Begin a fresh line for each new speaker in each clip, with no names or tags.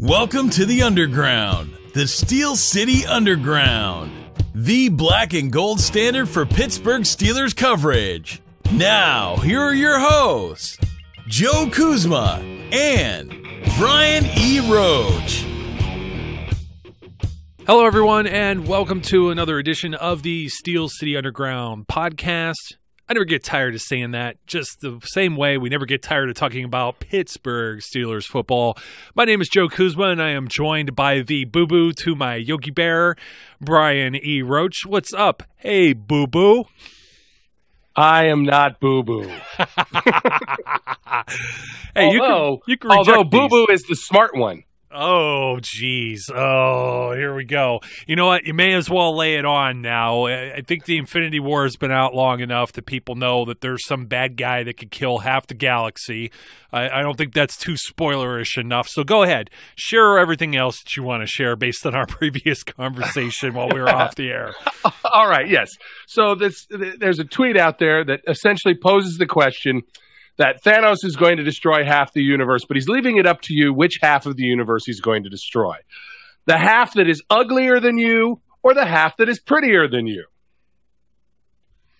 Welcome to the Underground, the Steel City Underground, the black and gold standard for Pittsburgh Steelers coverage. Now, here are your hosts, Joe Kuzma and Brian E. Roach.
Hello, everyone, and welcome to another edition of the Steel City Underground podcast. I never get tired of saying that, just the same way we never get tired of talking about Pittsburgh Steelers football. My name is Joe Kuzma, and I am joined by the boo-boo to my Yogi Bear, Brian E. Roach. What's up? Hey, boo-boo.
I am not boo-boo.
Hey,
although
although
boo-boo is the smart one.
Oh, geez. Oh, here we go. You know what? You may as well lay it on now. I think the Infinity War has been out long enough that people know that there's some bad guy that could kill half the galaxy. I don't think that's too spoilerish enough. So go ahead. Share everything else that you want to share based on our previous conversation while we were off the air.
All right, yes. So there's a tweet out there that essentially poses the question that Thanos is going to destroy half the universe, but he's leaving it up to you which half of the universe he's going to destroy. The half that is uglier than you or the half that is prettier than you?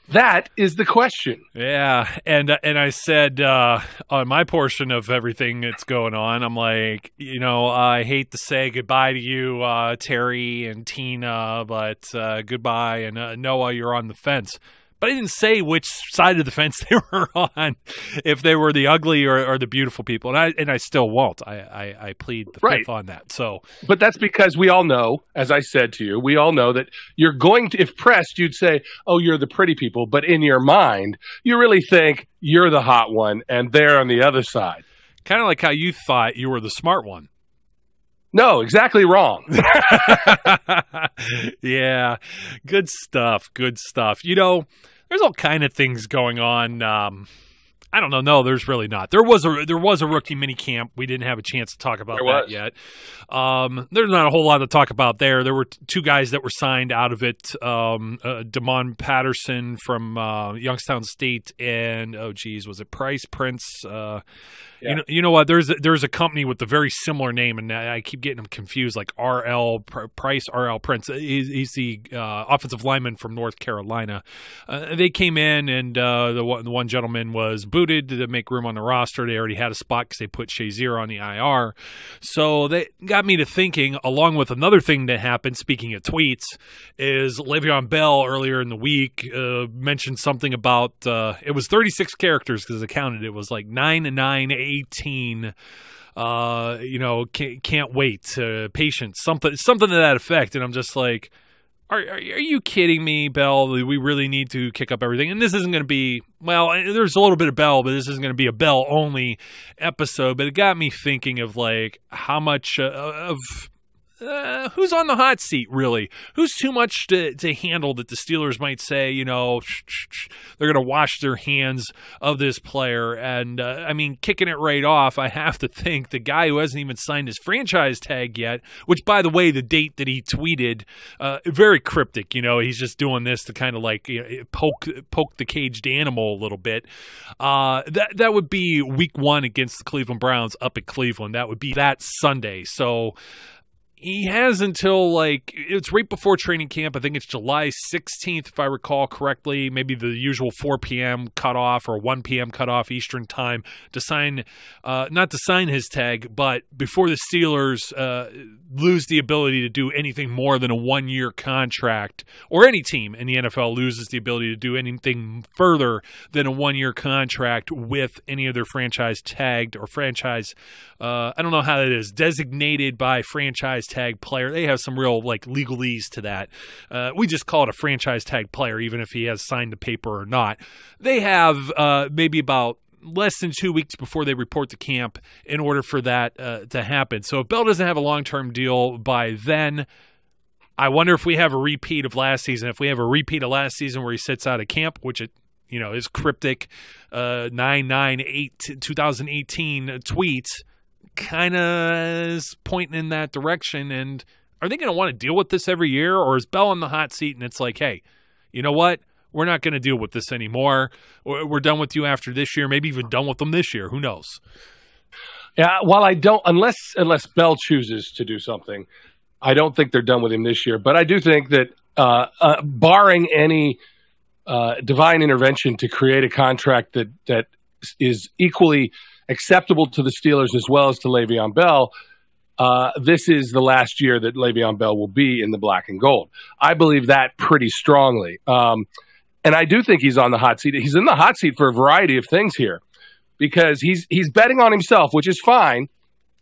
That is the question.
Yeah, and I said on my portion of everything that's going on, I'm like, I hate to say goodbye to you, Terry and Tina, but goodbye, and Noah, you're on the fence. But I didn't say which side of the fence they were on, if they were the ugly or the beautiful people, and I still won't. I plead the fifth on that. So,
but that's because we all know, as I said to you, we all know that you're going to, if pressed, you'd say, "Oh, you're the pretty people," but in your mind, you really think you're the hot one, and they're on the other side.
Kind of like how you thought you were the smart one.
No, exactly wrong.
Yeah, good stuff. Good stuff. There's all kind of things going on. I don't know. No, there's really not. There was a rookie mini camp. We didn't have a chance to talk about that yet. There's not a whole lot to talk about there. There were two guys that were signed out of it. Damon Patterson from Youngstown State and was it Price Prince? Yeah. You know what? There's a company with a very similar name, and I keep getting them confused. Like Price, RL Prince. He's the offensive lineman from North Carolina. They came in, and the one gentleman was booted to make room on the roster. They already had a spot because they put Shazier on the IR. So they got me to thinking, along with another thing that happened, speaking of tweets, is Le'Veon Bell earlier in the week mentioned something about, it was 36 characters because I counted. It was like 9 and 9, 18, can't wait, patience, something to that effect. And I'm just like, are you kidding me, Bell? We really need to kick up everything. And this isn't going to be, there's a little bit of Bell, but this isn't going to be a Bell-only episode. But it got me thinking of, like, how much of who's on the hot seat, really? Who's too much to handle that the Steelers might say, they're going to wash their hands of this player? And, kicking it right off, I have to think the guy who hasn't even signed his franchise tag yet, which, by the way, the date that he tweeted, very cryptic, he's just doing this to kind of like poke the caged animal a little bit. That would be week 1 against the Cleveland Browns up at Cleveland. That would be that Sunday. So he has until, it's right before training camp. I think it's July 16th, if I recall correctly, maybe the usual 4 p.m. cutoff or 1 p.m. cutoff Eastern time to sign, not to sign his tag, but before the Steelers lose the ability to do anything more than a 1-year contract, or any team in the NFL loses the ability to do anything further than a 1-year contract with any of their franchise tagged or franchise, I don't know how that is, designated by franchise tag player. They have some real legalese to that. We just call it a franchise tag player, even if he has signed the paper or not. They have maybe about less than 2 weeks before they report to camp in order for that to happen. So if Bell doesn't have a long-term deal by then, I wonder if we have a repeat of last season. If we have a repeat of last season where he sits out of camp, which is cryptic, 2018 tweets, kind of is pointing in that direction. And are they going to want to deal with this every year, or is Bell on the hot seat and it's like, hey, you know what? We're not going to deal with this anymore. We're done with you after this year, maybe even done with them this year. Who knows?
Yeah, while I don't, unless Bell chooses to do something, I don't think they're done with him this year. But I do think that barring any divine intervention to create a contract that is equally acceptable to the Steelers as well as to Le'Veon Bell, this is the last year that Le'Veon Bell will be in the black and gold. I believe that pretty strongly. And I do think he's on the hot seat. He's in the hot seat for a variety of things here because he's betting on himself, which is fine,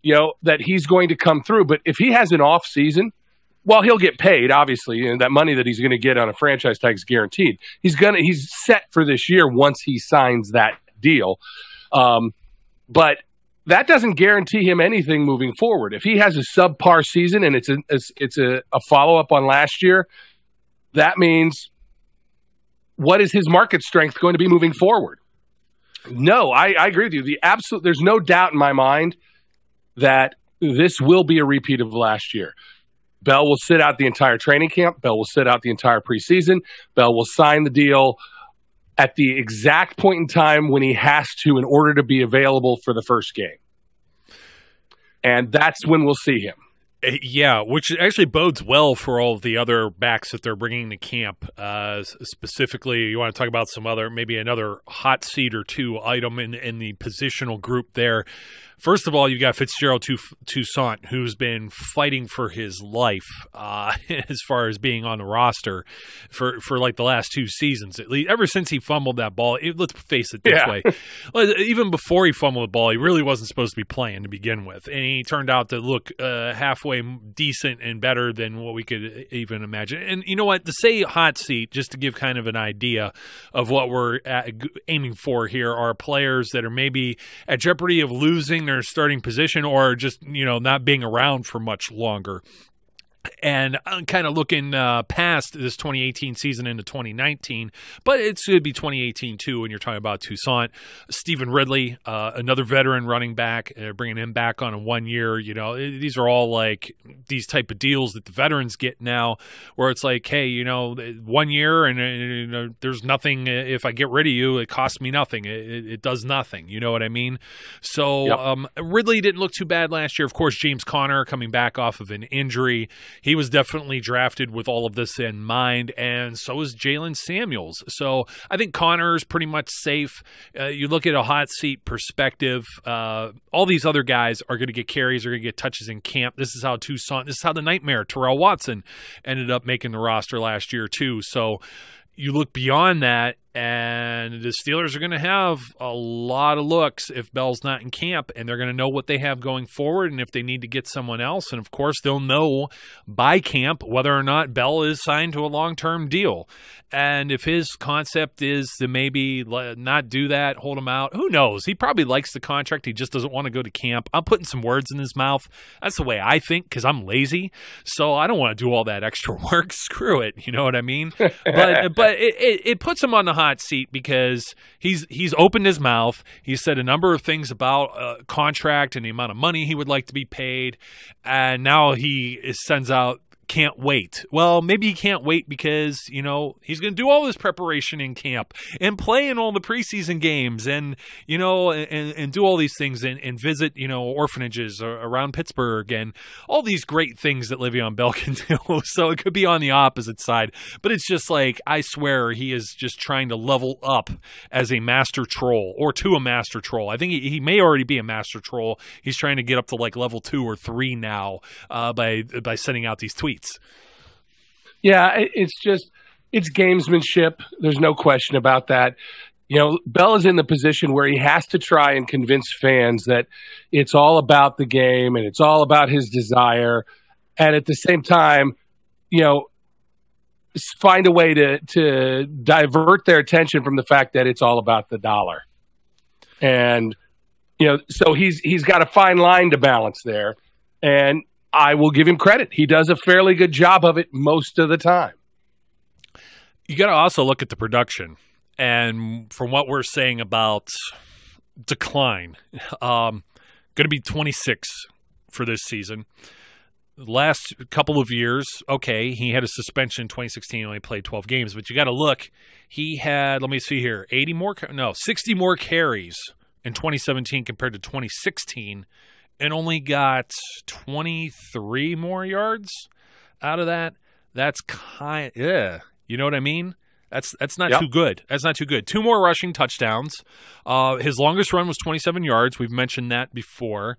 that he's going to come through. But if he has an off season, well, he'll get paid, obviously, and that money that he's going to get on a franchise tag is guaranteed. He's set for this year once he signs that deal. But that doesn't guarantee him anything moving forward. If he has a subpar season and it's a follow-up on last year, that means what is his market strength going to be moving forward? No, I agree with you. There's no doubt in my mind that this will be a repeat of last year. Bell will sit out the entire training camp. Bell will sit out the entire preseason. Bell will sign the deal at the exact point in time when he has to in order to be available for the first game. And that's when we'll see him.
Yeah, which actually bodes well for all of the other backs that they're bringing to camp. Specifically, you want to talk about maybe another hot seat or two item in the positional group there. First of all, you've got Fitzgerald Toussaint, who's been fighting for his life as far as being on the roster for like the last two seasons, at least ever since he fumbled that ball. Let's face it this way. Even before he fumbled the ball, he really wasn't supposed to be playing to begin with. And he turned out to look halfway decent and better than what we could even imagine. And you know what? To say hot seat, just to give kind of an idea of what we're aiming for here, are players that are maybe at jeopardy of losing their starting position or just, not being around for much longer. And I'm kind of looking past this 2018 season into 2019, but it should be 2018 too when you're talking about Toussaint. Stephen Ridley, another veteran running back, bringing him back on a 1 year. These are all like these type of deals that the veterans get now where it's like, hey, 1 year and there's nothing. If I get rid of you, it costs me nothing. It does nothing. You know what I mean? So yep. Ridley didn't look too bad last year. Of course, James Conner coming back off of an injury. He was definitely drafted with all of this in mind, and so is Jalen Samuels. So I think Connor's pretty much safe. You look at a hot seat perspective, all these other guys are going to get carries, are going to get touches in camp. This is how the nightmare, Terrell Watson, ended up making the roster last year too. So you look beyond that, and the Steelers are going to have a lot of looks if Bell's not in camp, and they're going to know what they have going forward and if they need to get someone else. And, of course, they'll know by camp whether or not Bell is signed to a long-term deal. And if his concept is to maybe not do that, hold him out, who knows? He probably likes the contract. He just doesn't want to go to camp. I'm putting some words in his mouth. That's the way I think because I'm lazy. So I don't want to do all that extra work. Screw it. You know what I mean? But it puts him on the hot seat because he's opened his mouth. He said a number of things about contract and the amount of money he would like to be paid. And now he sends out, can't wait. Well, maybe he can't wait because, he's going to do all this preparation in camp and play in all the preseason games and, and do all these things and visit, orphanages around Pittsburgh and all these great things that Le'Veon Bell can do. So it could be on the opposite side, but it's just like, I swear he is just trying to level up as a master troll or to a master troll. I think he may already be a master troll. He's trying to get up to like level 2 or 3 now by sending out these tweets.
Yeah, it's gamesmanship. There's no question about that. Bell is in the position where he has to try and convince fans that it's all about the game and it's all about his desire. And at the same time, find a way to divert their attention from the fact that it's all about the dollar. And, so he's got a fine line to balance there. And I will give him credit. He does a fairly good job of it most of the time.
You got to also look at the production. And from what we're saying about decline, going to be 26 for this season. The last couple of years, okay, he had a suspension in 2016, only played 12 games. But you got to look. He had, let me see here, 60 more carries in 2017 compared to 2016 and only got 23 more yards out of that. That's you know what I mean? That's not too good. That's not too good. 2 more rushing touchdowns. His longest run was 27 yards. We've mentioned that before.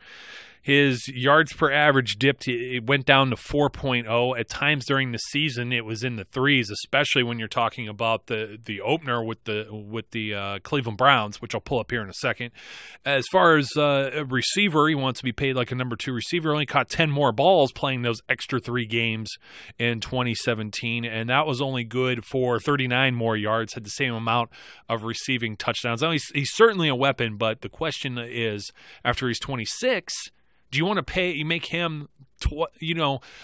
His yards per average dipped. It went down to 4.0. At times during the season, it was in the 3s, especially when you're talking about the opener with the Cleveland Browns, which I'll pull up here in a second. As far as a receiver, he wants to be paid like a number 2 receiver. Only caught 10 more balls playing those extra 3 games in 2017, and that was only good for 39 more yards. Had the same amount of receiving touchdowns. Now he's certainly a weapon, but the question is, after he's 26. Do you want to make him,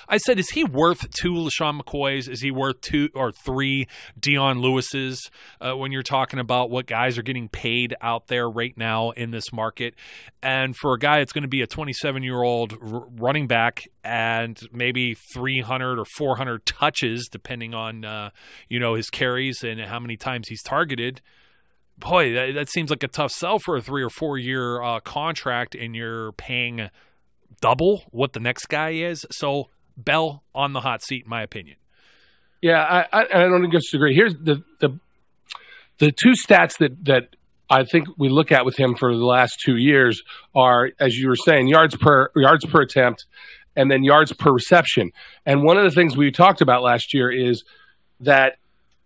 I said, is he worth 2 LaShawn McCoys? Is he worth 2 or 3 Dion Lewis's when you're talking about what guys are getting paid out there right now in this market? And for a guy that's going to be a 27-year-old running back and maybe 300 or 400 touches, depending on, his carries and how many times he's targeted, boy, that seems like a tough sell for a 3 or 4 year contract, and you're paying double what the next guy is. So Bell on the hot seat, in my opinion.
Yeah, I don't disagree. Here's the 2 stats that I think we look at with him for the last 2 years are, as you were saying, yards per attempt, and then yards per reception. And one of the things we talked about last year is that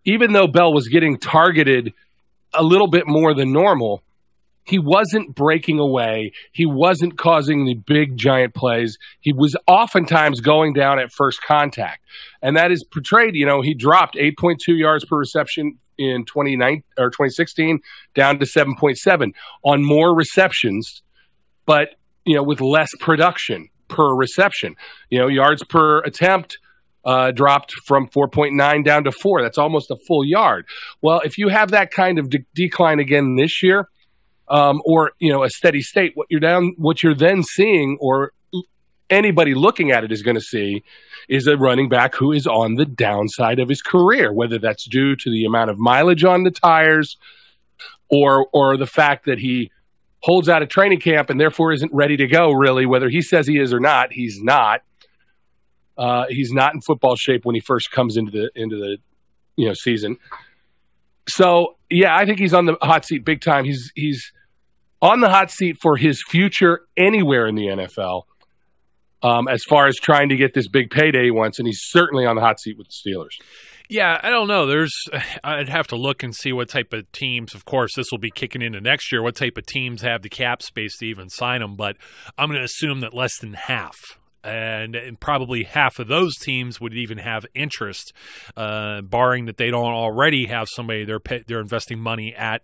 even though Bell was getting targeted a little bit more than normal, he wasn't breaking away. He wasn't causing the big, giant plays. He was oftentimes going down at first contact. And that is portrayed, he dropped 8.2 yards per reception in 2016 down to 7.7 on more receptions, but, with less production per reception. Yards per attempt dropped from 4.9 down to 4. That's almost a full yard. Well, if you have that kind of decline again this year, or a steady state, what you're then seeing, or anybody looking at it is going to see, is a running back who is on the downside of his career, whether that's due to the amount of mileage on the tires, or the fact that he holds out of training camp and therefore isn't ready to go. Really, whether he says he is or not, he's not. He's not in football shape when he first comes into the season. So yeah, I think he's on the hot seat big time. He's on the hot seat for his future anywhere in the NFL, as far as trying to get this big payday he wants, and he's certainly on the hot seat with the Steelers.
Yeah, I don't know. I'd have to look and see what type of teams. Of course, this will be kicking into next year. What type of teams have the cap space to even sign him? But I'm going to assume that less than half. And probably half of those teams would even have interest, barring that they don't already have somebody they're investing money at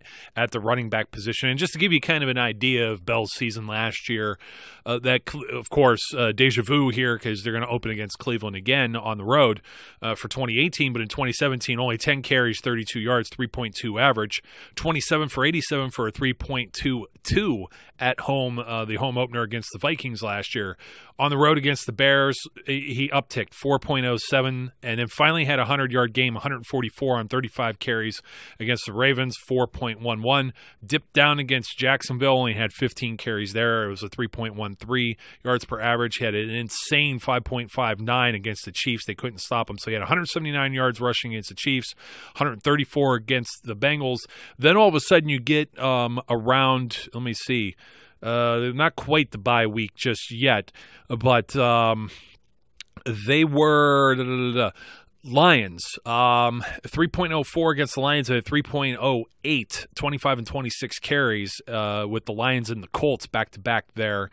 the running back position. And just to give you kind of an idea of Bell's season last year, that, of course, deja vu here because they're going to open against Cleveland again on the road for 2018. But in 2017, only 10 carries, 32 yards, 3.2 average, 27 for 87 for a 3.22 at home, the home opener against the Vikings last year. On the road against the Bears, he upticked 4.07, and then finally had a 100-yard game, 144 on 35 carries against the Ravens, 4.11. Dipped down against Jacksonville, only had 15 carries there. It was a 3.13 yards per average. He had an insane 5.59 against the Chiefs. They couldn't stop him, so he had 179 yards rushing against the Chiefs, 134 against the Bengals. Then all of a sudden you get around, let me see, not quite the bye week just yet, but they were Lions, 3.04 against the Lions at 3.08, 25 and 26 carries with the Lions and the Colts back-to-back there.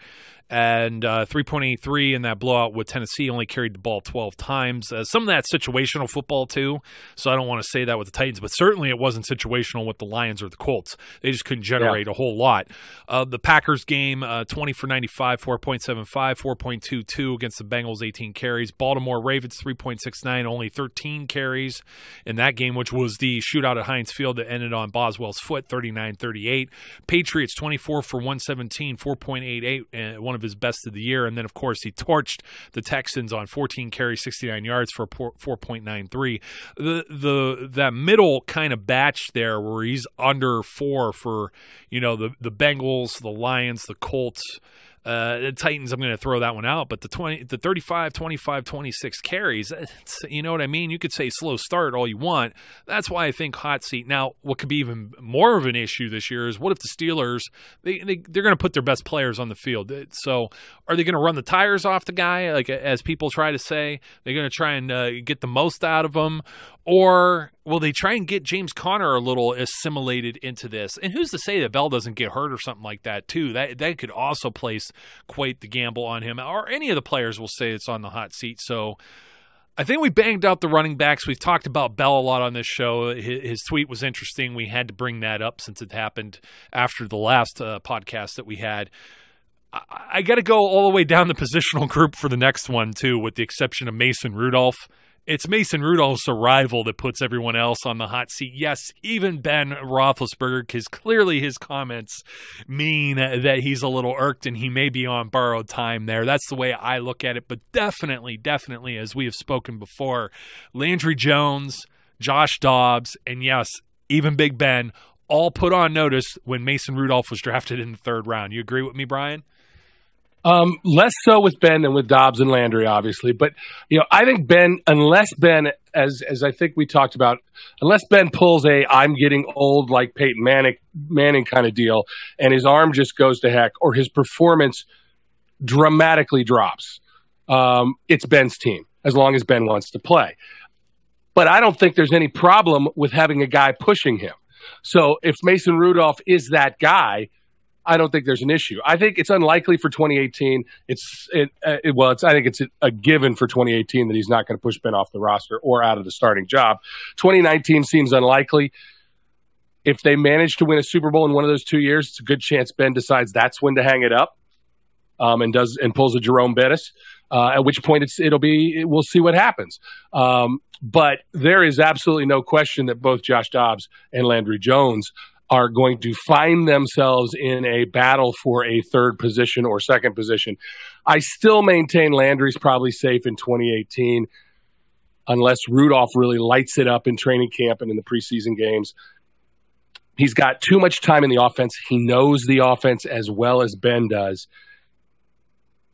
And 3.83 in that blowout with Tennessee, only carried the ball 12 times. Some of that situational football, too, so I don't want to say that with the Titans, but certainly it wasn't situational with the Lions or the Colts. They just couldn't generate a whole lot. The Packers game, 20 for 95, 4.75, 4.22 against the Bengals, 18 carries. Baltimore Ravens, 3.69, only 13 carries in that game, which was the shootout at Heinz Field that ended on Boswell's foot, 39-38. Patriots, 24 for 117, 4.88, one of his best of the year. And then, of course, he torched the Texans on 14 carries, 69 yards for 4.93. That middle kind of batch there where he's under 4 for, the Bengals, the Lions, the Colts, the Titans, I'm going to throw that one out, but the 35, 25, 26 carries, you know what I mean? You could say slow start all you want. That's why I think hot seat. Now, what could be even more of an issue this year is what if the Steelers, they're going to put their best players on the field. So are they going to run the tires off the guy, like as people try to say? They're going to try and get the most out of him? Or will they try and get James Conner a little assimilated into this? And who's to say that Bell doesn't get hurt or something like that too? That could also place quite the gamble on him. Or any of the players will say it's on the hot seat. So I think we banged out the running backs. We've talked about Bell a lot on this show. His tweet was interesting. We had to bring that up since it happened after the last podcast that we had. I got to go all the way down the positional group for the next one too, with the exception of Mason Rudolph. It's Mason Rudolph's arrival that puts everyone else on the hot seat. Yes, even Ben Roethlisberger, because clearly his comments mean that he's a little irked and he may be on borrowed time there. That's the way I look at it. But definitely, as we have spoken before, Landry Jones, Josh Dobbs, and yes, even Big Ben, all put on notice when Mason Rudolph was drafted in the 3rd round. You agree with me, Brian?
Less so with Ben than with Dobbs and Landry, obviously. But, I think Ben, unless Ben, as I think we talked about, unless Ben pulls I'm getting old like Peyton Manning kind of deal, and his arm just goes to heck, or his performance dramatically drops, it's Ben's team, as long as Ben wants to play. But I don't think there's any problem with having a guy pushing him. So if Mason Rudolph is that guy, I don't think there's an issue. I think it's unlikely for 2018. I think it's a given for 2018 that he's not going to push Ben off the roster or out of the starting job. 2019 seems unlikely. If they manage to win a Super Bowl in one of those 2 years, it's a good chance Ben decides that's when to hang it up, and pulls a Jerome Bettis. At which point we'll see what happens. But there is absolutely no question that both Josh Dobbs and Landry Jones are going to find themselves in a battle for a 3rd position or 2nd position. I still maintain Landry's probably safe in 2018 unless Rudolph really lights it up in training camp and in the preseason games. He's got too much time in the offense. He knows the offense as well as Ben does.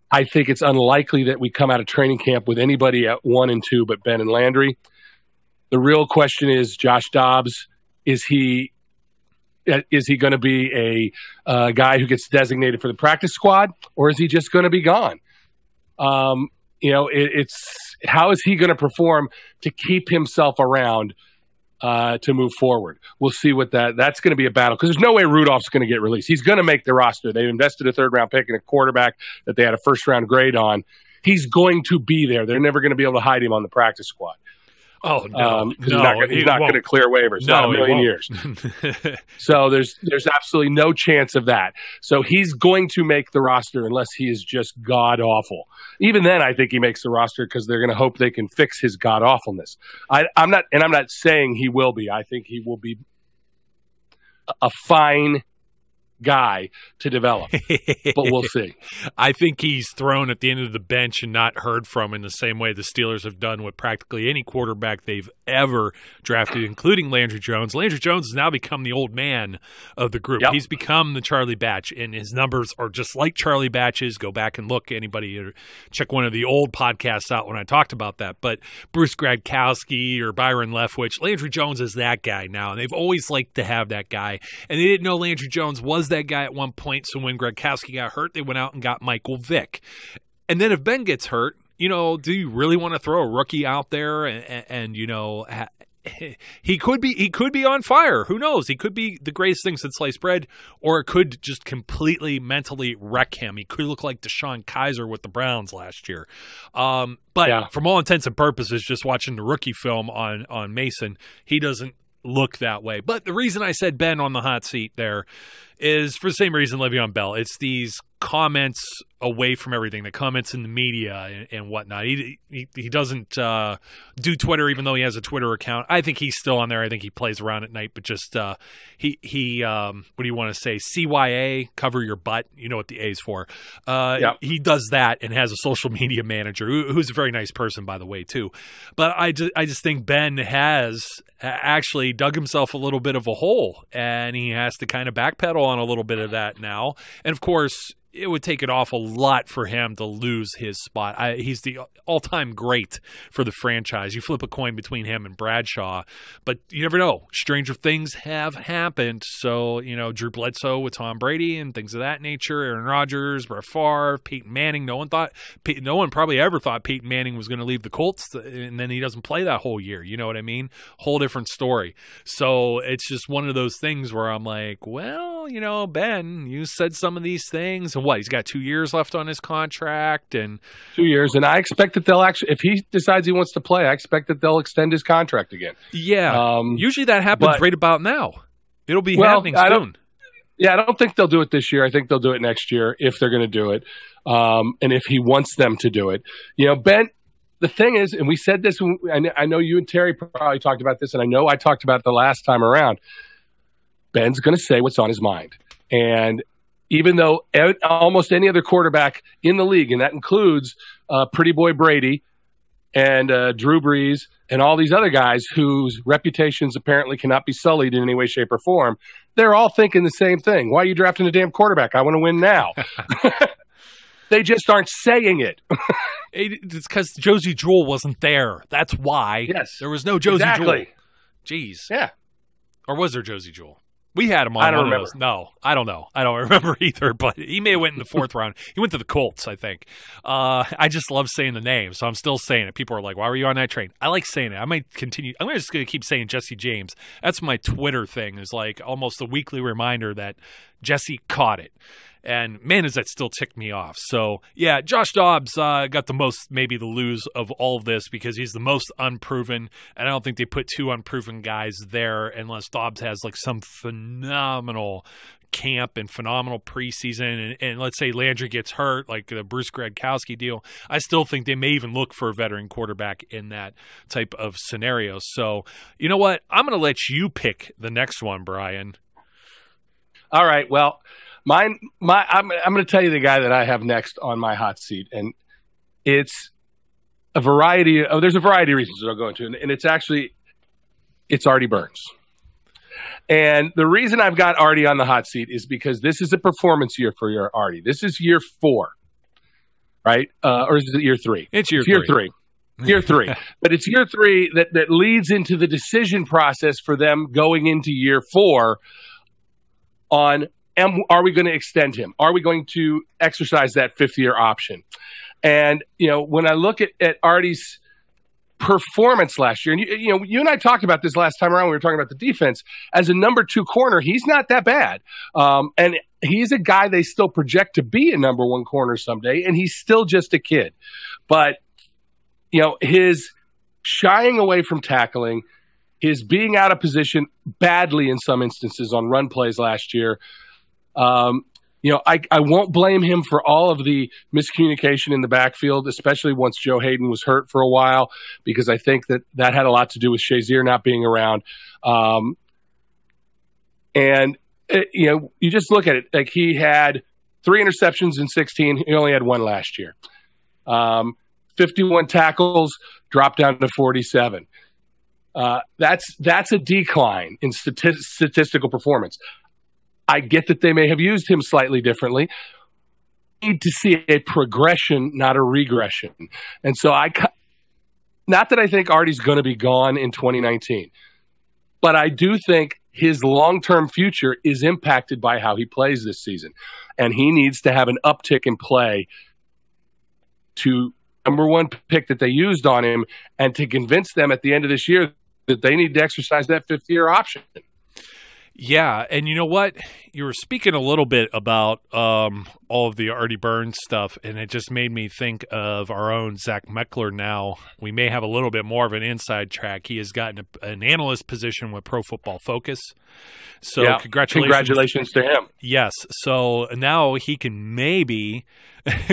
I think it's unlikely that we come out of training camp with anybody at 1 and 2 but Ben and Landry. The real question is Josh Dobbs. Is he going to be a guy who gets designated for the practice squad, or is he just going to be gone? It's how is he going to perform to keep himself around to move forward? We'll see what that's going to be a battle, because there's no way Rudolph's going to get released. He's going to make the roster. They've invested a 3rd round pick in a quarterback that they had a 1st round grade on. He's going to be there. They're never going to be able to hide him on the practice squad.
Oh, no.
He's not going to clear waivers. Not a million years. So there's absolutely no chance of that. So he's going to make the roster unless he is just god-awful. Even then, I think he makes the roster because they're going to hope they can fix his god-awfulness. I'm not saying he will be. I think he will be a fine guy to develop, but we'll see.
I think he's thrown at the end of the bench and not heard from in the same way the Steelers have done with practically any quarterback they've ever drafted, including Landry Jones. Landry Jones has now become the old man of the group. Yep. He's become the Charlie Batch, and his numbers are just like Charlie Batch's. Go back and look, anybody, or check one of the old podcasts out when I talked about that. But Bruce Gradkowski or Byron Leftwich, Landry Jones is that guy now, and they've always liked to have that guy. And they didn't know Landry Jones was that guy at one point, so when Gradkowski got hurt, they went out and got Michael Vick. And then if Ben gets hurt, do you really want to throw a rookie out there and he could be on fire. Who knows? He could be the greatest thing since sliced bread, or it could just completely mentally wreck him. He could look like Deshaun Kaiser with the Browns last year. But from all intents and purposes, just watching the rookie film on Mason, he doesn't look that way. But the reason I said Ben on the hot seat there is for the same reason Le'Veon Bell. It's these comments away from everything, the comments in the media and whatnot. He doesn't do Twitter, even though he has a Twitter account. I think he's still on there. I think he plays around at night, but just he what do you want to say? CYA, cover your butt. You know what the A's for. He does that and has a social media manager who's a very nice person, by the way, too. But I just think Ben has actually dug himself a little bit of a hole, and he has to kind of backpedal on a little bit of that now. And of course, it would take an awful lot for him to lose his spot. He's the all-time great for the franchise. You flip a coin between him and Bradshaw, but you never know. Stranger things have happened. So, Drew Bledsoe with Tom Brady and things of that nature, Aaron Rodgers, Brett Favre, Peyton Manning. No one probably ever thought Peyton Manning was going to leave the Colts, and then he doesn't play that whole year. You know what I mean? Whole different story. So it's just one of those things where I'm like, well, Ben, you said some of these things. And what, he's got 2 years left on his contract, and
2 years, and I expect that they'll actually, if he decides he wants to play, I expect that they'll extend his contract again.
Yeah, usually that happens right about now. It'll be happening soon.
I don't think they'll do it this year. I think they'll do it next year if they're going to do it, and if he wants them to do it. Ben, the thing is, and we said this, I know you and Terry probably talked about this, and I know I talked about it the last time around. Ben's going to say what's on his mind, and even though almost any other quarterback in the league, and that includes Pretty Boy Brady and Drew Brees and all these other guys whose reputations apparently cannot be sullied in any way, shape, or form, they're all thinking the same thing. Why are you drafting a damn quarterback? I want to win now. They just aren't saying it.
It's because Josie Jewell wasn't there. That's why.
Yes.
There was no Josie Jewell. Jeez.
Yeah.
Or was there Josie Jewell? We had him on.
I don't remember.
No, I don't know. I don't remember either, but he may have went in the fourth round. He went to the Colts, I think. I just love saying the name, so I'm still saying it. People are like, why were you on that train? I like saying it. I might continue. I'm just going to keep saying Jesse James. That's my Twitter thing, is like almost a weekly reminder that Jesse caught it. And man, does that still tick me off. So, yeah, Josh Dobbs got the most, maybe the lose of all of this because he's the most unproven. And I don't think they put two unproven guys there unless Dobbs has like some phenomenal camp and phenomenal preseason. And let's say Landry gets hurt, like the Bruce Gradkowski deal. I still think they may even look for a veteran quarterback in that type of scenario. So, you know what? I'm going to let you pick the next one, Brian.
All right. Well, I'm going to tell you the guy that I have next on my hot seat, and it's a variety of there's a variety of reasons that I'll go into, and it's Artie Burns. And the reason I've got Artie on the hot seat is because this is a performance year for your Artie. This is year 4, right? Or is it year 3?
It's year
3. Year 3. But it's year 3 that leads into the decision process for them going into year 4 on, are we going to extend him? Are we going to exercise that 5th-year option? And, when I look at Artie's performance last year, and, you and I talked about this last time around when we were talking about the defense, as a number 2 corner, he's not that bad. And he's a guy they still project to be a number 1 corner someday, and he's still just a kid. But, his shying away from tackling, his being out of position badly in some instances on run plays last year, I won't blame him for all of the miscommunication in the backfield, especially once Joe Hayden was hurt for a while, because I think that had a lot to do with Shazier not being around. You just look at it. Like, he had 3 interceptions in 16. He only had 1 last year. 51 tackles, dropped down to 47. That's a decline in statistical performance. I get that they may have used him slightly differently. I need to see a progression, not a regression. And so not that I think Artie's going to be gone in 2019, but I do think his long-term future is impacted by how he plays this season. And he needs to have an uptick in play to number 1 pick that they used on him, and to convince them at the end of this year that they need to exercise that 5th-year option.
Yeah, and you know what? You were speaking a little bit about all of the Artie Burns stuff, and it just made me think of our own Zach Meckler now. We may have a little bit more of an inside track. He has gotten an analyst position with Pro Football Focus. So congratulations
to him.
Yes. So now he can maybe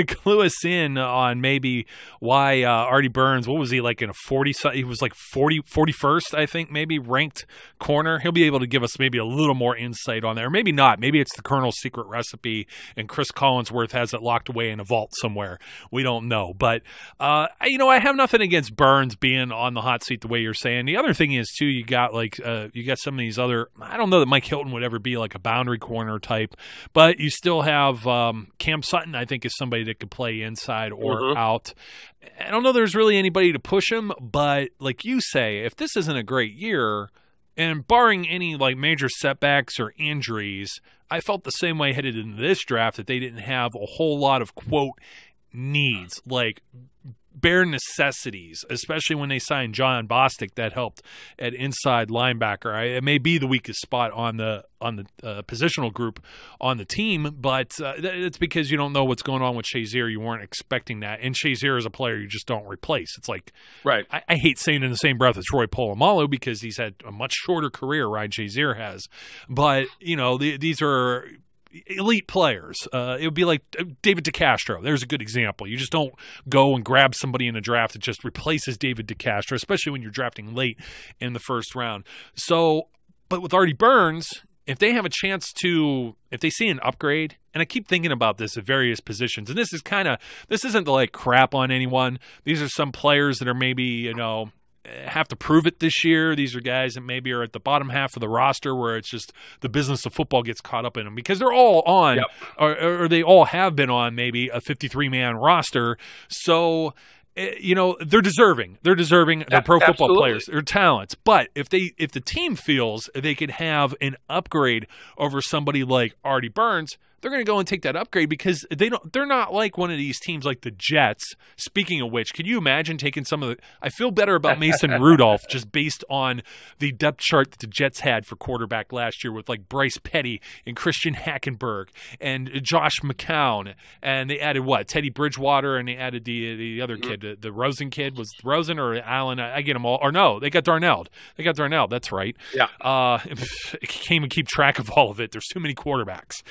clue us in on maybe why Artie Burns, what was he like in a 40? He was like 41st, I think, maybe ranked corner. He'll be able to give us maybe a little more insight on that, or maybe not. Maybe it's the Colonel's secret recipe and Chris Collinsworth has it locked away in a vault somewhere. We don't know. But, I have nothing against Burns being on the hot seat the way you're saying. The other thing is, too, you got some of these other, I don't know that Mike Hilton would ever be like a boundary corner type, but you still have Cam Sutton, I think, is somebody that could play inside or out. I don't know there's really anybody to push him, but like you say, if this isn't a great year, and barring any like major setbacks or injuries, I felt the same way headed into this draft, that they didn't have a whole lot of, quote, needs, like bare necessities, especially when they signed John Bostic. That helped at inside linebacker. It may be the weakest spot on the positional group on the team, but it's because you don't know what's going on with Shazier. You weren't expecting that, and Shazier is a player you just don't replace. It's like,
right.
I hate saying in the same breath as Troy Polamalu because he's had a much shorter career, Ryan Shazier has, but these are elite players. It would be like David DeCastro. There's a good example. You just don't go and grab somebody in a draft that just replaces David DeCastro, especially when you're drafting late in the first round. So, but with Artie Burns, if they have a chance if they see an upgrade, and I keep thinking about this at various positions, and this isn't to like crap on anyone. These are some players that are maybe, have to prove it this year. These are guys that maybe are at the bottom half of the roster where it's just the business of football gets caught up in them because they're all on, or they all have been on maybe a 53-man roster. So, they're deserving. They're Pro Football players. They're talents. But if the team feels they could have an upgrade over somebody like Artie Burns, they're going to go and take that upgrade because they're not like one of these teams like the Jets. Speaking of which, could you imagine taking some of the – I feel better about Mason Rudolph just based on the depth chart that the Jets had for quarterback last year with like Bryce Petty and Christian Hackenberg and Josh McCown. And they added what? Teddy Bridgewater, and they added the other kid, the Rosen kid. Was it Rosen or Allen? I get them all. Or no, they got Darnell. That's right.
Yeah.
I can't even keep track of all of it. There's too many quarterbacks.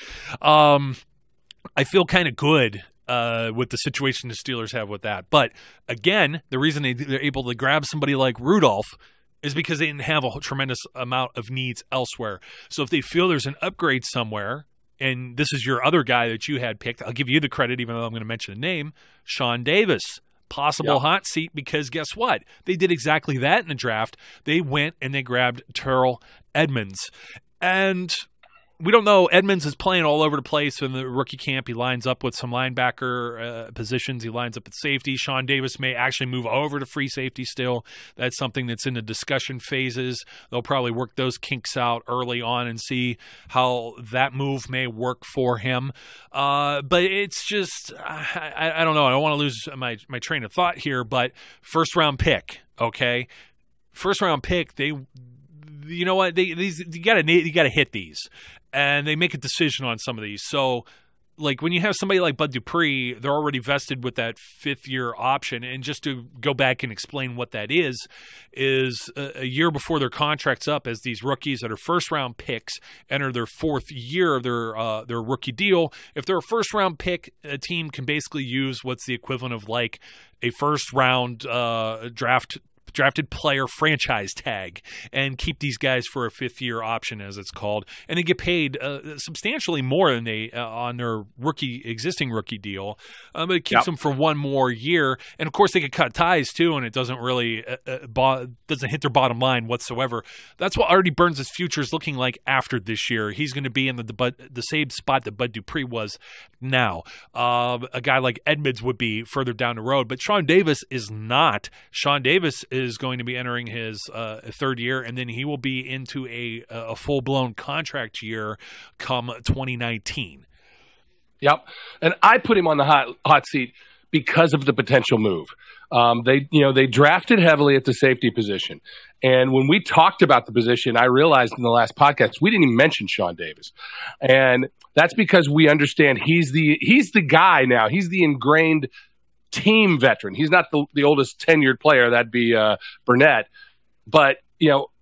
I feel kind of good with the situation the Steelers have with that. But again, the reason they're able to grab somebody like Rudolph is because they didn't have a tremendous amount of needs elsewhere. So if they feel there's an upgrade somewhere, and this is your other guy that you had picked, I'll give you the credit, even though I'm going to mention a name, Sean Davis. Possible hot seat, because guess what? They did exactly that in the draft. They went and they grabbed Terrell Edmunds. And we don't know. Edmonds is playing all over the place in the rookie camp. He lines up with some linebacker positions. He lines up at safety. Sean Davis may actually move over to free safety still. That's something that's in the discussion phases. They'll probably work those kinks out early on and see how that move may work for him. But it's just, I don't know. I don't want to lose my train of thought here, but first-round pick, okay? First-round pick, you know what? You got to hit these, and they make a decision on some of these. So, like when you have somebody like Bud Dupree, they're already vested with that fifth-year option. And just to go back and explain what that is a year before their contract's up, as these rookies that are first-round picks enter their fourth year of their rookie deal. If they're a first-round pick, a team can basically use what's the equivalent of like a first-round drafted player franchise tag and keep these guys for a fifth-year option, as it's called, and they get paid substantially more than they on their existing rookie deal, but it keeps them for one more year. And of course, they could cut ties too, and it doesn't really doesn't hit their bottom line whatsoever. That's what Artie Burns' future is looking like after this year. He's going to be in the same spot that Bud Dupree was now. A guy like Edmonds would be further down the road, but Sean Davis is not. Sean Davis is going to be entering his third year, and then he will be into a full-blown contract year come 2019.
Yep. And I put him on the hot seat because of the potential move. They drafted heavily at the safety position. And when we talked about the position, I realized in the last podcast, we didn't even mention Sean Davis. And that's because we understand he's the guy now. He's the ingrained team veteran. He's not the oldest tenured player. That'd be Burnett. But,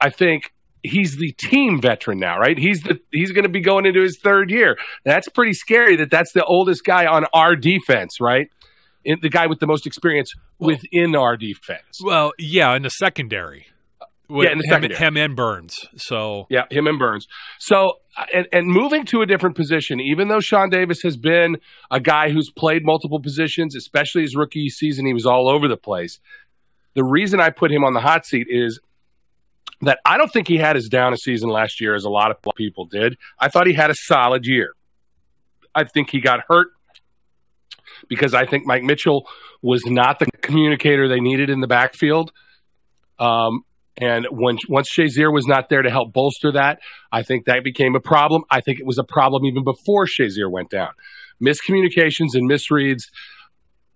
I think he's the team veteran now, right? He's going to be going into his third year. That's pretty scary that's the oldest guy on our defense, right? The guy with the most experience within our defense.
Well, yeah, in the secondary.
In the secondary.
Him and Burns. So
yeah, him and Burns. So and moving to a different position, even though Sean Davis has been a guy who's played multiple positions, especially his rookie season, he was all over the place. The reason I put him on the hot seat is that I don't think he had as down a season last year as a lot of people did. I thought he had a solid year. I think he got hurt because I think Mike Mitchell was not the communicator they needed in the backfield. And once Shazier was not there to help bolster that, I think that became a problem. I think it was a problem even before Shazier went down. Miscommunications and misreads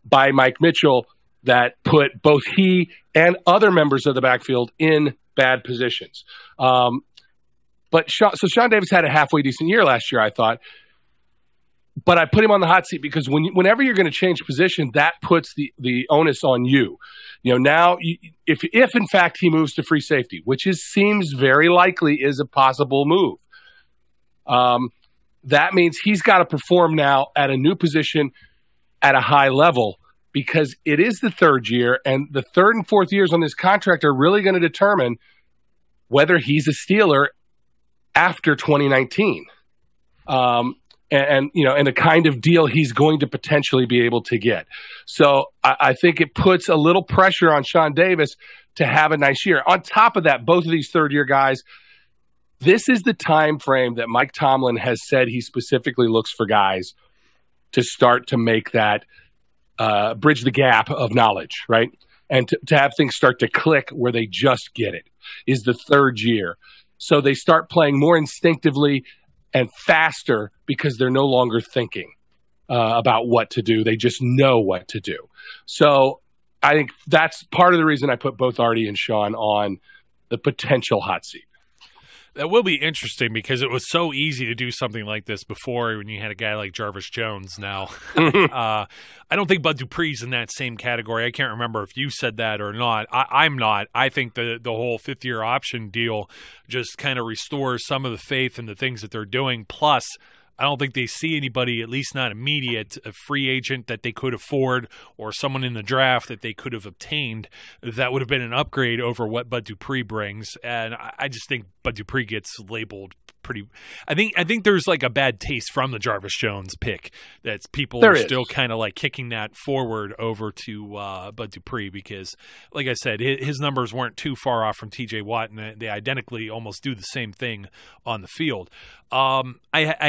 by Mike Mitchell that put both he and other members of the backfield in bad positions. So Sean Davis had a halfway decent year last year, I thought. But I put him on the hot seat because whenever you're going to change position, that puts the onus on you. Now if in fact he moves to free safety, which seems very likely is a possible move, that means he's got to perform now at a new position at a high level because it is the third year, and the third and fourth years on this contract are really going to determine whether he's a Steeler after 2019. And the kind of deal he's going to potentially be able to get. So I think it puts a little pressure on Sean Davis to have a nice year. On top of that, both of these third-year guys, this is the time frame that Mike Tomlin has said he specifically looks for guys to start to make that bridge the gap of knowledge, right? And to have things start to click where they just get it is the third year. So they start playing more instinctively and faster because they're no longer thinking about what to do. They just know what to do. So I think that's part of the reason I put both Artie and Sean on the potential hot seat.
That will be interesting because it was so easy to do something like this before when you had a guy like Jarvis Jones. Now, I don't think Bud Dupree's in that same category. I can't remember if you said that or not. I'm not. I think the whole fifth-year option deal just kind of restores some of the faith in the things that they're doing. Plus, I don't think they see anybody, at least not immediate, a free agent that they could afford or someone in the draft that they could have obtained that would have been an upgrade over what Bud Dupree brings. And I just think Bud Dupree gets labeled pretty – I think there's like a bad taste from the Jarvis Jones pick that people are still kind of like kicking that forward over to Bud Dupree because, like I said, his numbers weren't too far off from TJ Watt, and they identically almost do the same thing on the field. I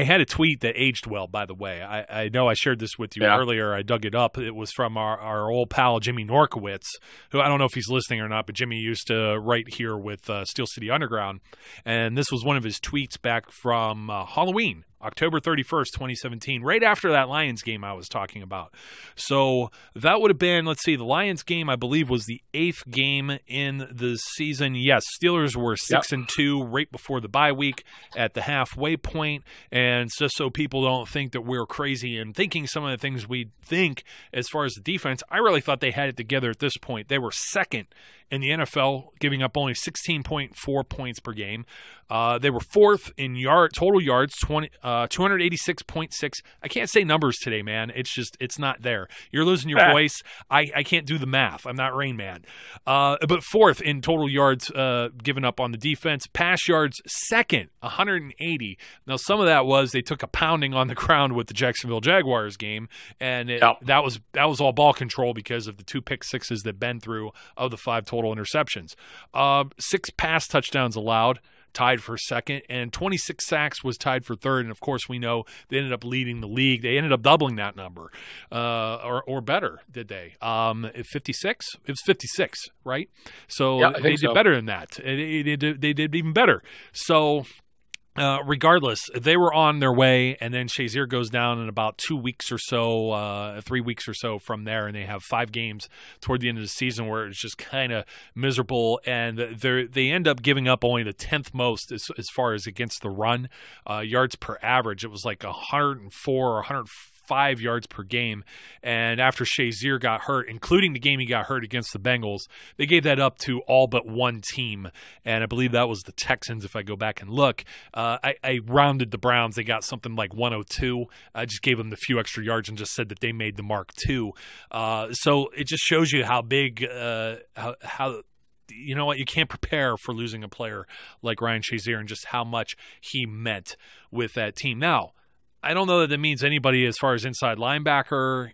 had a tweet that aged well, by the way. I know I shared this with you earlier. I dug it up. It was from our old pal Jimmy Norkowitz, who I don't know if he's listening or not, but Jimmy used to write here with Steel City Underground. And this was one of his tweets back from Halloween, October 31st, 2017, right after that Lions game I was talking about. So that would have been, let's see, the Lions game, I believe, was the 8th game in the season. Yes, Steelers were 6-2 right before the bye week at the halfway point. And just so people don't think that we're crazy and thinking some of the things we think as far as the defense, I really thought they had it together at this point. They were second in the NFL, giving up only 16.4 points per game. They were fourth in total yards, 286.6. I can't say numbers today, man. It's not there. You're losing your voice. I can't do the math. I'm not Rain Man. But fourth in total yards given up on the defense. Pass yards, second, 180. Now, some of that was they took a pounding on the ground with the Jacksonville Jaguars game, and that was all ball control because of the 2 pick sixes that Ben threw of the 5 total interceptions. 6 pass touchdowns allowed, tied for second, and 26 sacks was tied for third. And of course, we know they ended up leading the league. They ended up doubling that number, or better, did they? 56? It was 56, right? So they did better than that. They did even better. So regardless, they were on their way, and then Shazier goes down in about 2 weeks or so, 3 weeks or so from there, and they have 5 games toward the end of the season where it's just kind of miserable, and they end up giving up only the 10th most as far as against the run, yards per average. It was like 104 or 105 yards per game, and after Shazier got hurt, including the game he got hurt against the Bengals, they gave that up to all but one team, and I believe that was the Texans if I go back and look. I rounded the Browns. They got something like 102. I just gave them the few extra yards and just said that they made the mark too. So it just shows you how big, how you know what, you can't prepare for losing a player like Ryan Shazier and just how much he meant with that team. Now, I don't know that that means anybody as far as inside linebacker.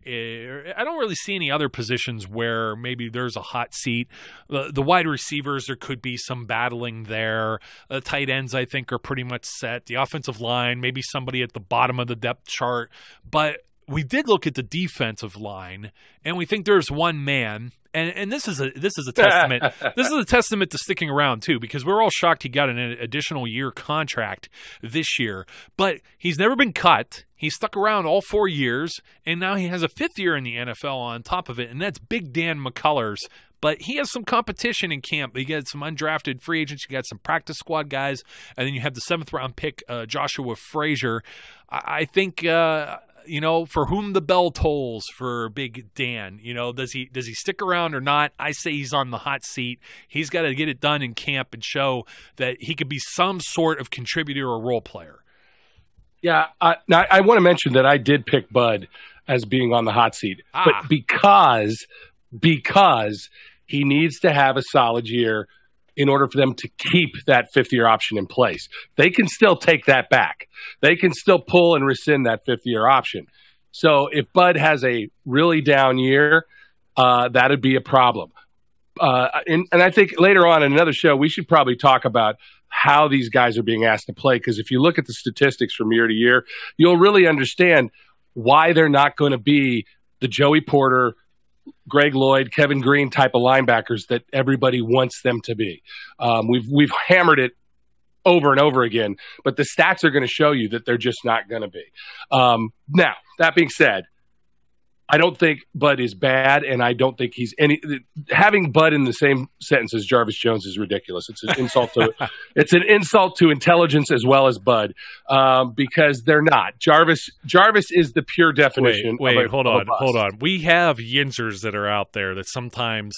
I don't really see any other positions where maybe there's a hot seat. The wide receivers, there could be some battling there. The tight ends, I think, are pretty much set. The offensive line, maybe somebody at the bottom of the depth chart. But we did look at the defensive line, and we think there's one man. And this is a testament. This is a testament to sticking around too, because we're all shocked he got an additional year contract this year. But he's never been cut. He stuck around all 4 years, and now he has a 5th year in the NFL on top of it, and that's Big Dan McCullers. But he has some competition in camp. You got some undrafted free agents. You got some practice squad guys, and then you have the 7th-round pick, Joshua Frazier. I think. For whom the bell tolls for Big Dan. Does he stick around or not? I say he's on the hot seat. He's got to get it done in camp and show that he could be some sort of contributor or role player.
Yeah, I want to mention that I did pick Bud as being on the hot seat, but because he needs to have a solid year in order for them to keep that 5th-year option in place. They can still take that back. They can still pull and rescind that 5th-year option. So if Bud has a really down year, that'd be a problem. And I think later on in another show, we should probably talk about how these guys are being asked to play, because if you look at the statistics from year to year, you'll really understand why they're not going to be the Joey Porter, Greg Lloyd, Kevin Green type of linebackers that everybody wants them to be. We've hammered it over and over again, but the stats are going to show you that they're just not going to be. Now, that being said, I don't think Bud is bad, and I don't think he's having Bud in the same sentence as Jarvis Jones is ridiculous. It's an insult to intelligence as well as Bud, because they're not. Jarvis is the pure definition.
Wait, hold on. We have Yinzers that are out there that sometimes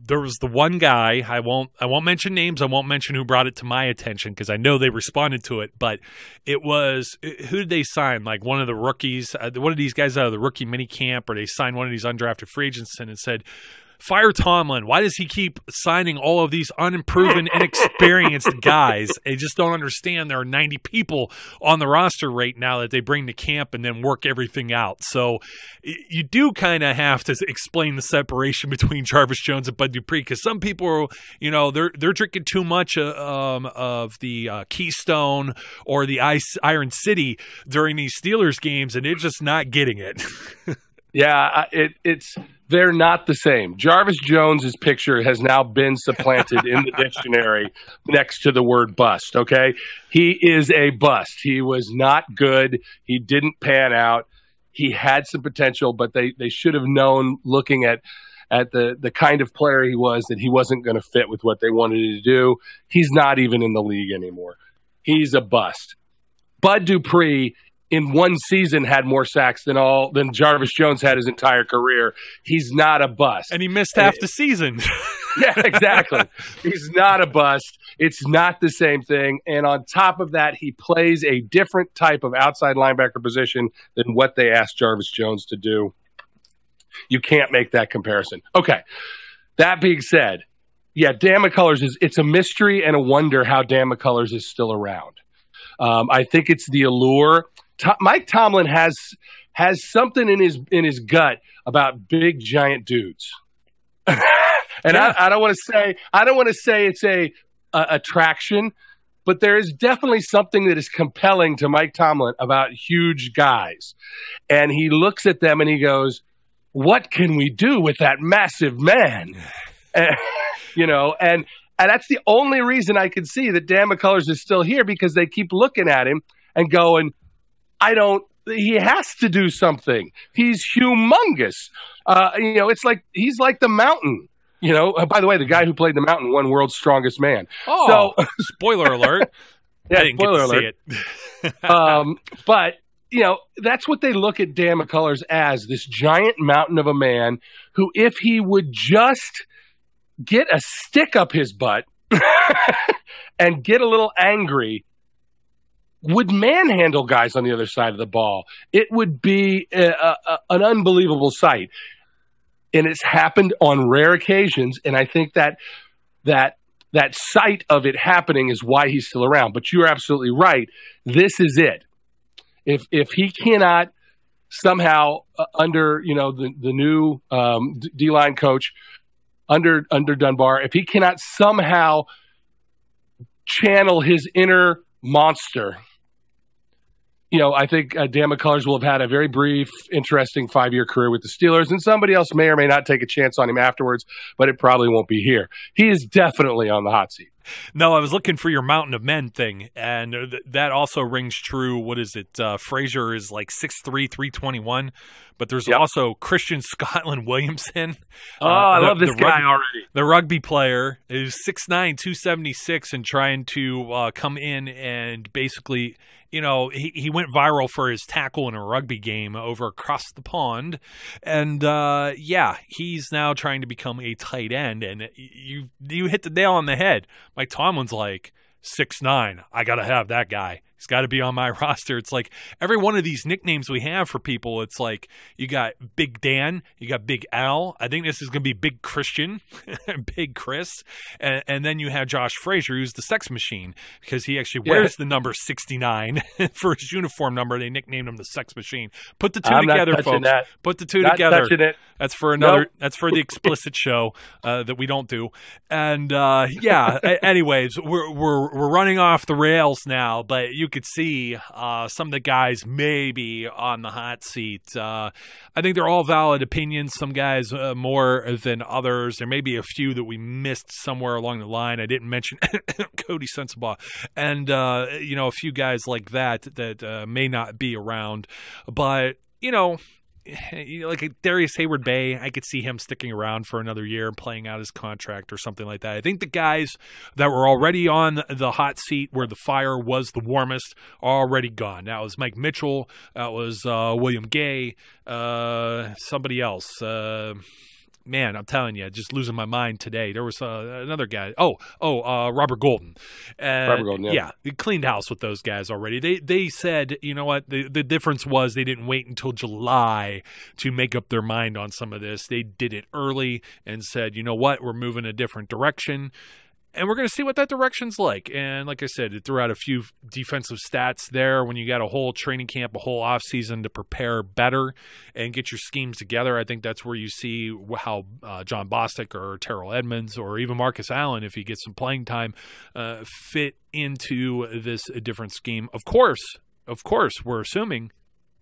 there was the one guy. I won't mention names. I won't mention who brought it to my attention because I know they responded to it. But it was, who did they sign? Like one of the rookies, one of these guys out of the rookie mini camp, or they signed one of these undrafted free agents and it said, fire Tomlin. Why does he keep signing all of these unproven, inexperienced guys? I just don't understand. There are 90 people on the roster right now that they bring to camp and then work everything out. So you do kind of have to explain the separation between Jarvis Jones and Bud Dupree, because some people, they're drinking too much of the Keystone or the Iron City during these Steelers games, and they're just not getting it.
Yeah, they're not the same. Jarvis Jones's picture has now been supplanted in the dictionary next to the word bust, okay? He is a bust. He was not good. He didn't pan out. He had some potential, but they should have known, looking at the kind of player he was, that he wasn't going to fit with what they wanted to do. He's not even in the league anymore. He's a bust. Bud Dupree in one season had more sacks than Jarvis Jones had his entire career. He's not a bust.
And he missed half the season.
Yeah, exactly. He's not a bust. It's not the same thing. And on top of that, he plays a different type of outside linebacker position than what they asked Jarvis Jones to do. You can't make that comparison. Okay. That being said, yeah, Dan McCullers it's a mystery and a wonder how Dan McCullers is still around. I think it's the allure. Mike Tomlin has something in his gut about big giant dudes, and yeah. I don't want to say it's a attraction, but there is definitely something that is compelling to Mike Tomlin about huge guys, and he looks at them and he goes, "What can we do with that massive man?" And And that's the only reason I can see that Dan McCullers is still here, because they keep looking at him and going, he has to do something. He's humongous. It's like he's like the Mountain. By the way, the guy who played the Mountain won World's Strongest Man.
Oh, so, spoiler alert.
Yeah,
I didn't get to see
it. But, that's what they look at Dan McCullers as, this giant mountain of a man who, if he would just get a stick up his butt and get a little angry, would manhandle guys on the other side of the ball. It would be an unbelievable sight. And it's happened on rare occasions, and I think that sight of it happening is why he's still around. But you're absolutely right. This is it. If he cannot somehow under the new D-line coach under Dunbar, if he cannot somehow channel his inner monster, I think Dan McCullers will have had a very brief, interesting 5-year career with the Steelers, and somebody else may or may not take a chance on him afterwards, but it probably won't be here. He is definitely on the hot seat.
No, I was looking for your Mountain of Men thing, and that also rings true. What is it? Frazier is like 6'3", 321, but there's also Christian Scotland Williamson.
I love this guy already.
The rugby player is 6'9", 276, and trying to come in and basically, he went viral for his tackle in a rugby game over across the pond, and he's now trying to become a tight end, and you hit the nail on the head. Mike Tomlin's like, 6'9", I got to have that guy. He's got to be on my roster. It's like every one of these nicknames we have for people, it's like you got Big Dan, you got Big Al. I think this is going to be Big Christian, Big Chris. And then you have Josh Frazier, who's the sex machine, because he actually wears the number 69 for his uniform number. They nicknamed him the sex machine. Put the two together, folks.
That.
Put the two
not
together.
Touching it.
That's for another. Nope. That's for the explicit show that we don't do. And anyways, we're running off the rails now, but you could see some of the guys may be on the hot seat. I think they're all valid opinions. Some guys more than others. There may be a few that we missed somewhere along the line. I didn't mention Cody Sensabaugh, and a few guys like that may not be around, but like Darius Hayward-Bay, I could see him sticking around for another year and playing out his contract or something like that. I think the guys that were already on the hot seat where the fire was the warmest are already gone. That was Mike Mitchell. That was William Gay. Somebody else. Man, I'm telling you, just losing my mind today. There was another guy. Robert Golden.
Robert Golden,
yeah. They cleaned house with those guys already. They said, you know what, the difference was they didn't wait until July to make up their mind on some of this. They did it early and said, you know what, we're moving a different direction. And we're going to see what that direction's like. And like I said, it threw out a few defensive stats there when you got a whole training camp, a whole offseason to prepare better and get your schemes together. I think that's where you see how John Bostic or Terrell Edmonds or even Marcus Allen, if he gets some playing time, fit into this different scheme. Of course, we're assuming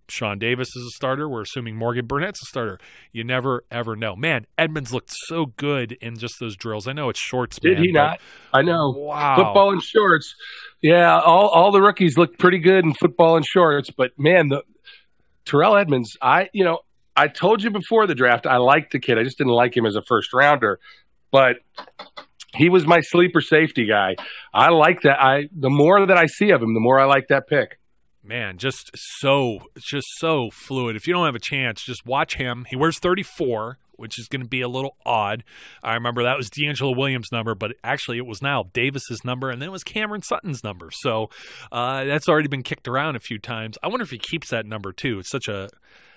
Sean Davis is a starter. We're assuming Morgan Burnett's a starter. You never, ever know. Man, Edmonds looked so good in just those drills. I know it's shorts, man.
Did he not? I know.
Wow.
Football and shorts. Yeah, all the rookies looked pretty good in football and shorts. But, man, Terrell Edmonds, I told you before the draft, I liked the kid. I just didn't like him as a first-rounder. But he was my sleeper safety guy. I like that. The more that I see of him, the more I like that pick.
Man, just so fluid. If you don't have a chance, just watch him. He wears 34, which is going to be a little odd. I remember that was D'Angelo Williams' number, but actually it was now Davis's number, and then it was Cameron Sutton's number. So that's already been kicked around a few times. I wonder if he keeps that number too. It's such a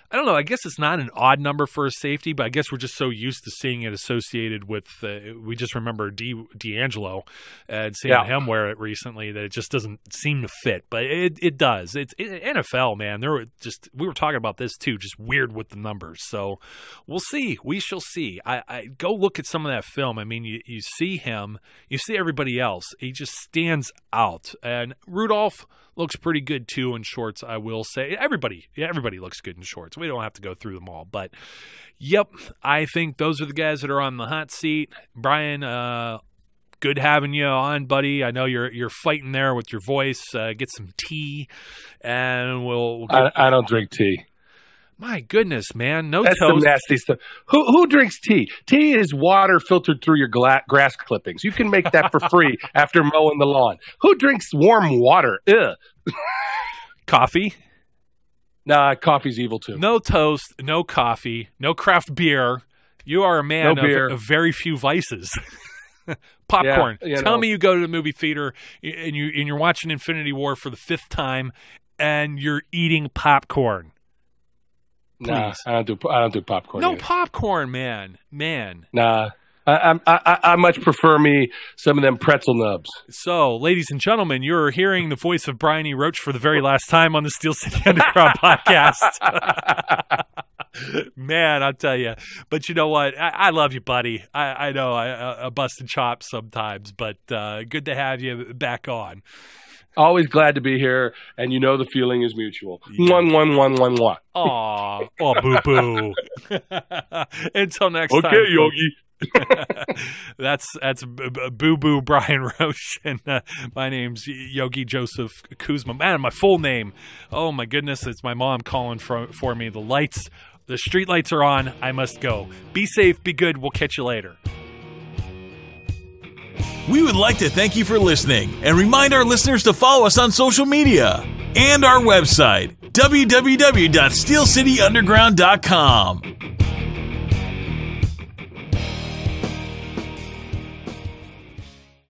I don't know. I guess it's not an odd number for a safety, but I guess we're just so used to seeing it associated with we just remember D'Angelo and seeing him wear it recently that it just doesn't seem to fit. But it does. It's NFL, man. We were talking about this too, just weird with the numbers. So we'll see. We shall see. I go look at some of that film. I mean, you see him, you see everybody else. He just stands out. And Rudolph looks pretty good too in shorts, I will say. Everybody looks good in shorts. We don't have to go through them all. But, yep, I think those are the guys that are on the hot seat. Brian, good having you on, buddy. I know you're fighting there with your voice. Get some tea, and we'll get...
I don't drink tea.
My goodness, man. No
That's
toast.
some nasty stuff. Who drinks tea? Tea is water filtered through your grass clippings. You can make that for free after mowing the lawn. Who drinks warm water? Ugh.
Coffee?
Nah, coffee's evil too.
No toast, no coffee, no craft beer. You are a man of very few vices. Popcorn.
Yeah,
Tell me you go to the movie theater and you're watching Infinity War for the 5th time and you're eating popcorn. Please.
Nah, I don't do popcorn.
No
either.
popcorn, man.
Nah, I much prefer me some of them pretzel nubs.
So, ladies and gentlemen, you're hearing the voice of Brian E. Roach for the very last time on the Steel City Underground podcast. Man, I'll tell you. But you know what? I love you, buddy. I know I busted chops sometimes, but good to have you back on.
Always glad to be here, and you know the feeling is mutual.
Yeah.
One.
Aw, boo-boo. Until next time.
Okay, Yogi.
That's Boo-Boo Brian Roach, and my name's Yogi Joseph Kuzma. Man, my full name. Oh, my goodness, it's my mom calling for me. The street lights are on. I must go. Be safe, be good. We'll catch you later.
We would like to thank you for listening and remind our listeners to follow us on social media and our website, www.steelcityunderground.com.